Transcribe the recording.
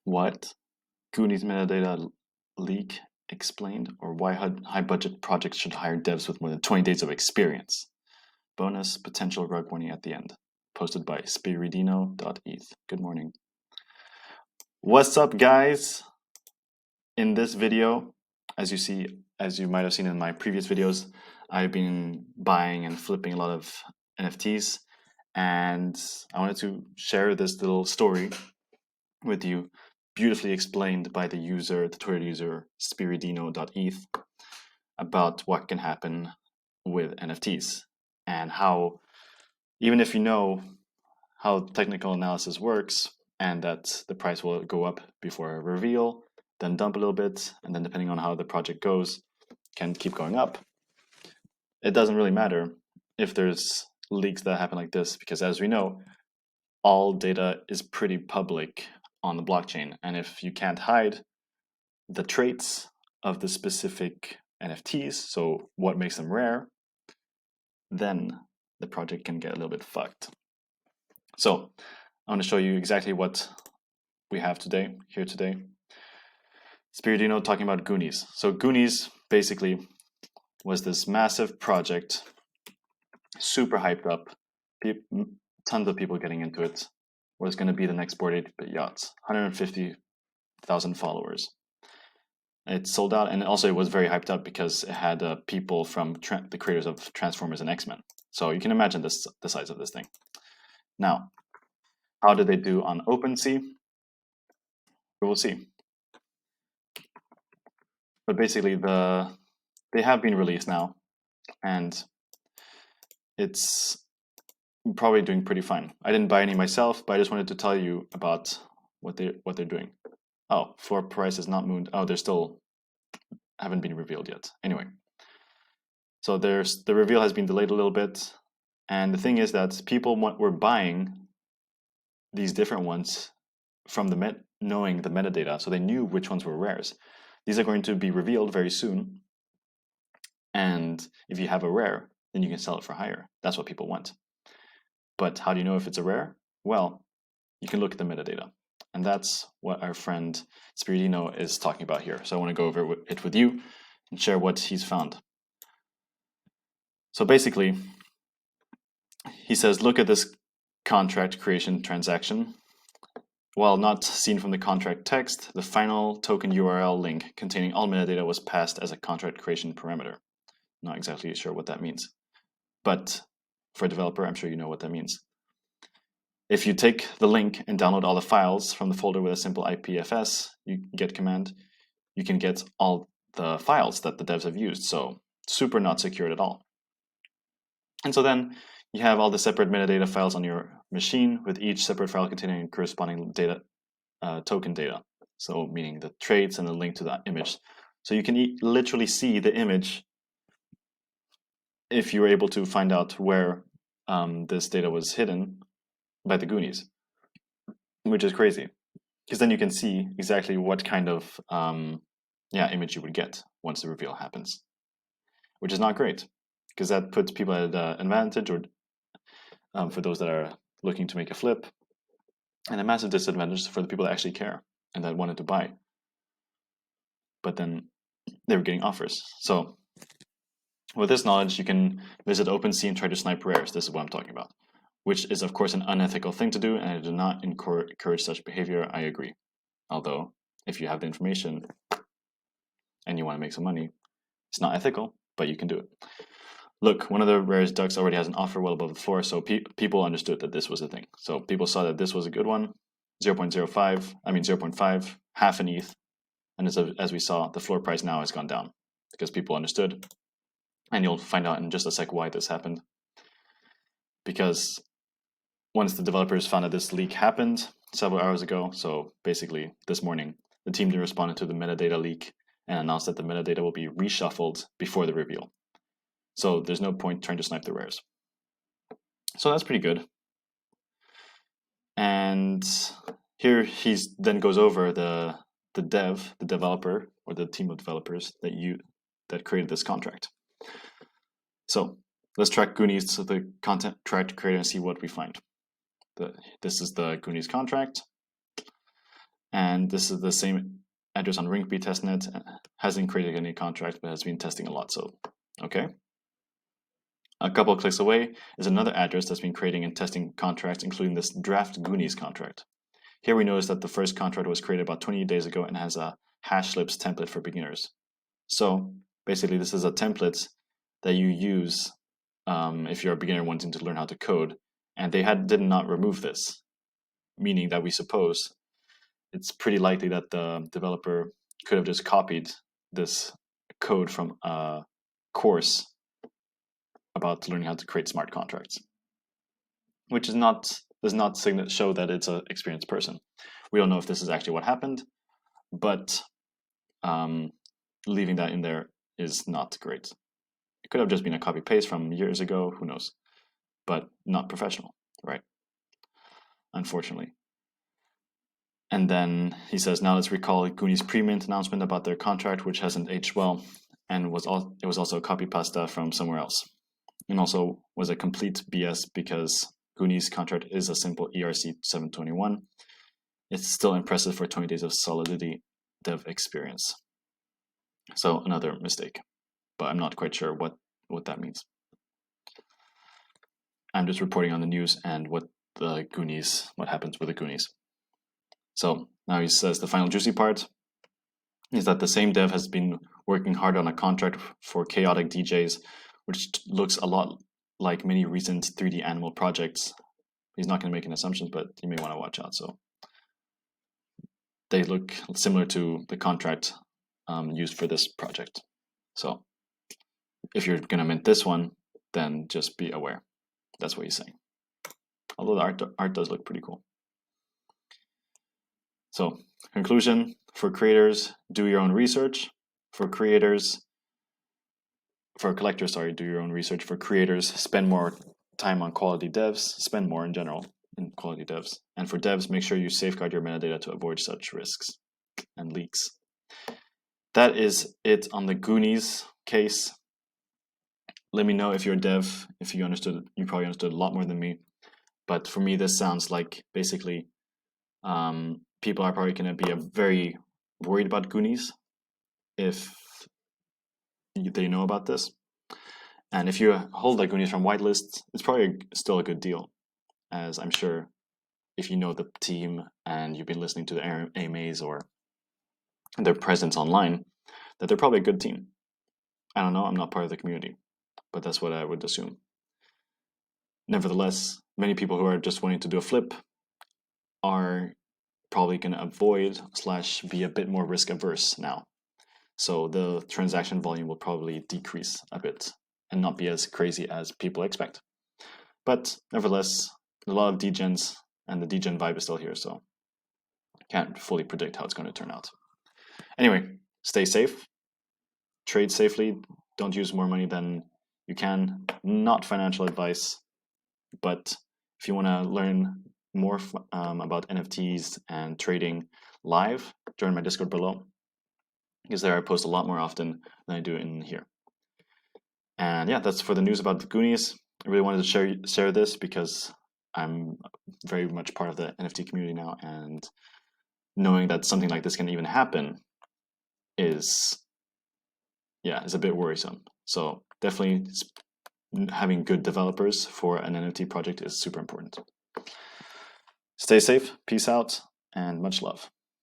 What? Goonies metadata leak explained, or why high budget projects should hire devs with more than 20 days of experience. Bonus potential rug warning at the end. Posted by spiridino.eth. Good morning. What's up, guys? In this video, as you might have seen in my previous videos, I've been buying and flipping a lot of NFTs, and I wanted to share this little story with you, beautifully explained by the Twitter user spiridino.eth, about what can happen with NFTs and how, even if you know how technical analysis works and that the price will go up before a reveal, then dump a little bit, and then depending on how the project goes, can keep going up. It doesn't really matter if there's leaks that happen like this, because as we know, all data is pretty public on the blockchain. And if you can't hide the traits of the specific NFTs, so what makes them rare, then the project can get a little bit fucked. So I want to show you exactly what we have here today. Spiridino talking about Gooniez. So Gooniez basically was this massive project, super hyped up, tons of people getting into it. Was going to be the next Bored Ape Yachts, 150,000 followers. It sold out, and also it was very hyped up because it had people from the creators of Transformers and X-Men. So you can imagine the size of this thing. Now, how did they do on OpenSea? We will see. But basically, they have been released now, and it's probably doing pretty fine. I didn't buy any myself, but I just wanted to tell you about what they're doing. Oh, floor price is not moved. Oh, they're still haven't been revealed yet. Anyway, so the reveal has been delayed a little bit, and the thing is that people were buying these different ones from knowing the metadata, so they knew which ones were rares. These are going to be revealed very soon, and if you have a rare, then you can sell it for higher. That's what people want. But how do you know if it's a rare? Well, you can look at the metadata. And that's what our friend Spiridino is talking about here. So I want to go over it with you and share what he's found. So basically, he says, look at this contract creation transaction. While not seen from the contract text, the final token URL link containing all metadata was passed as a contract creation parameter. Not exactly sure what that means. But for a developer, I'm sure you know what that means. If you take the link and download all the files from the folder with a simple IPFS get command, you can get all the files that the devs have used. So super not secured at all. And so then you have all the separate metadata files on your machine, with each separate file containing corresponding data, token data. So meaning the traits and the link to that image. So you can literally see the image if you were able to find out where this data was hidden by the Gooniez, which is crazy, because then you can see exactly what kind of image you would get once the reveal happens, which is not great, because that puts people at an advantage, or for those that are looking to make a flip, and a massive disadvantage for the people that actually care and that wanted to buy, but then they were getting offers. So with this knowledge, you can visit OpenSea and try to snipe rares. This is what I'm talking about, which is, of course, an unethical thing to do, and I do not encourage such behavior. I agree. Although, if you have the information and you want to make some money, it's not ethical, but you can do it. Look, one of the rarest ducks already has an offer well above the floor, so people understood that this was a thing. So people saw that this was a good one, 0.5, half an ETH, and as we saw, the floor price now has gone down because people understood. And you'll find out in just a sec why this happened. Because once the developers found that this leak happened several hours ago, so basically this morning, the team responded to the metadata leak and announced that the metadata will be reshuffled before the reveal. So there's no point trying to snipe the rares. So that's pretty good. And here he then goes over the developer, or the team of developers that created this contract. So let's track Gooniez to the contract creator and see what we find. This is the Gooniez contract. And this is the same address on Ringkey testnet. Hasn't created any contract, but has been testing a lot. So, okay. A couple of clicks away is another address that's been creating and testing contracts, including this draft Gooniez contract. Here we notice that the first contract was created about 20 days ago and has a hash lips template for beginners. So basically, this is a template that you use if you're a beginner wanting to learn how to code, and they did not remove this, meaning that we suppose it's pretty likely that the developer could have just copied this code from a course about learning how to create smart contracts, which does not show that it's an experienced person. We don't know if this is actually what happened, but leaving that in there is not great. It could have just been a copy paste from years ago, who knows, but not professional, right? Unfortunately. And then he says, now let's recall Gooniez pre-mint announcement about their contract, which hasn't aged well, and it was also a copy pasta from somewhere else, and also was a complete BS because Gooniez contract is a simple ERC 721. It's still impressive for 20 days of Solidity dev experience. So another mistake, but I'm not quite sure what that means. I'm just reporting on the news and what happens with the Gooniez. So now he says the final juicy part is that the same dev has been working hard on a contract for chaotic DJs, which looks a lot like many recent 3D animal projects. He's not going to make any assumptions, but you may want to watch out. So they look similar to the contract used for this project. So if you're going to mint this one, then just be aware. That's what he's saying. Although the art does look pretty cool. So, conclusion, for creators, do your own research. For collectors, do your own research. For creators, spend more time on quality devs, spend more in general in quality devs. And for devs, make sure you safeguard your metadata to avoid such risks and leaks. That is it on the Gooniez case. Let me know if you're a dev, if you understood, you probably understood a lot more than me. But for me, this sounds like basically people are probably going to be very worried about Gooniez if they know about this. And if you hold that Gooniez from whitelist, it's probably still a good deal, as I'm sure if you know the team and you've been listening to the AMAs or their presence online, that they're probably a good team. I don't know, I'm not part of the community, but that's what I would assume. Nevertheless, many people who are just wanting to do a flip are probably going to avoid / be a bit more risk averse now. So the transaction volume will probably decrease a bit and not be as crazy as people expect. But nevertheless, a lot of degens, and the degen vibe is still here, so I can't fully predict how it's going to turn out. Anyway, stay safe, trade safely, don't use more money than you can. Not financial advice, but if you want to learn more about NFTs and trading live, join my Discord below, because there I post a lot more often than I do in here. And yeah, that's for the news about the Gooniez. I really wanted to share this because I'm very much part of the NFT community now, and knowing that something like this can even happen is a bit worrisome. So definitely having good developers for an NFT project is super important. Stay safe, peace out, and much love.